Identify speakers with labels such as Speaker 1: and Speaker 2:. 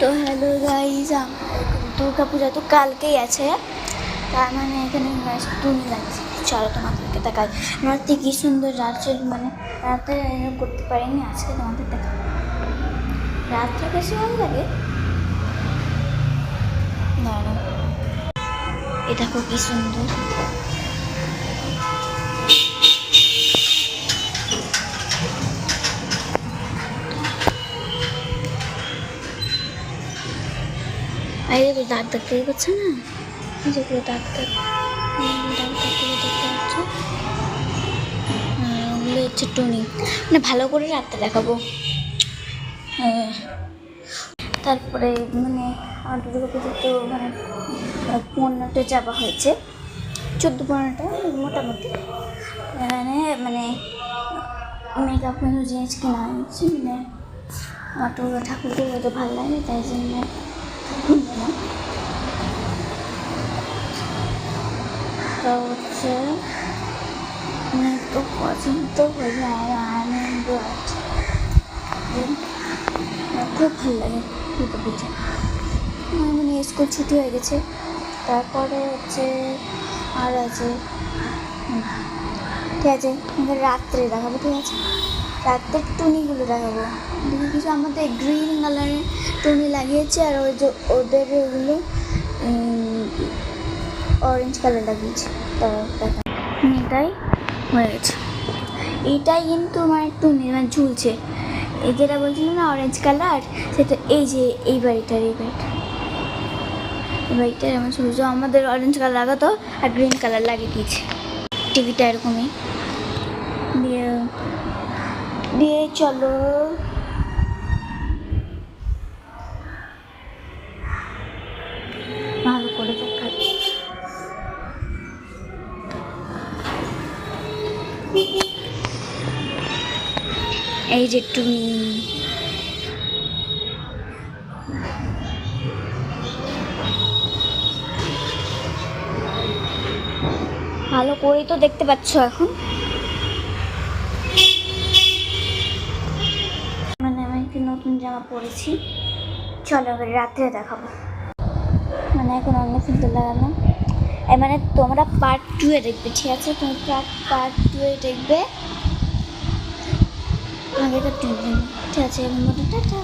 Speaker 1: তো hello guys, Durga পূজা তো কালকেই আছে, তার মানে এখানে টুনি লাগছে। চলো তোমাদেরকে দেখাই রাত্রে কি সুন্দর রাত্রে, মানে রাত্রে করতে পারিনি, আজকে তোমাদের দেখা। রাত্রে বেশি ভালো লাগে না, এ দেখো কি সুন্দর। যেগুলো দাগ দেখতে পাচ্ছ না, যেগুলো দাগ দাগগুলো দেখতে পাচ্ছ, ওগুলো হচ্ছে টুনি। মানে ভালো করে রাত্রে দেখাবো। তারপরে মানে আমার দুর্গা পুজো তো মানে 15টা যাওয়া হয়েছে, 14-15টা মোটামুটি। মানে মেকআপ কোনো জিনিস কেনা হয়েছে, মানে আমার তো ঠাকুরকে হয়তো ভালো লাগে, তাই জন্য কিনবো না। তো হচ্ছে তো পছন্দ হয়ে যায়, আনন্দ আছে, খুব ভালো লাগে দুর্গা পুজো। মানে স্কুল ছুটি হয়ে গেছে, তারপরে হচ্ছে আর আছে, ঠিক আছে রাত্রে দেখাবো, ঠিক আছে রাত্রের টুনিগুলো দেখাবো। দেখি কিছু আমাদের গ্রিন কালারের টুনি লাগিয়েছে, আর ওই যে ওদের ওগুলো অরেঞ্জ কালার লাগিয়েছে। তো দেখা এটাই হয়ে গেছে, এইটাই কিন্তু মানে টুনি মানে ঝুলছে। এই যেটা বলছিল না অরেঞ্জ কালার, সেটা এই যে এই বাড়িটার আমার ঝুলছে। আমাদের অরেঞ্জ কালার লাগাতো আর গ্রিন কালার লাগিয়ে দিয়েছে। টিভিটা এরকমই দিয়ে চলো ভালো করে দেখাই। এই যে টুনি, ভালো করেই তো দেখতে পাচ্ছ এখন। মানে আমি একটি নতুন জামা পরেছি, চলো এবার রাত্রে দেখাবো। মানে এখন অন্য ফিল্টার লাগালাম, মানে তোমরা পার্ট 2-এ দেখবে, ঠিক আছে? তোমরা পার্ট 2-এ দেখবে, আগেটা ঠিক আছে। টাটা।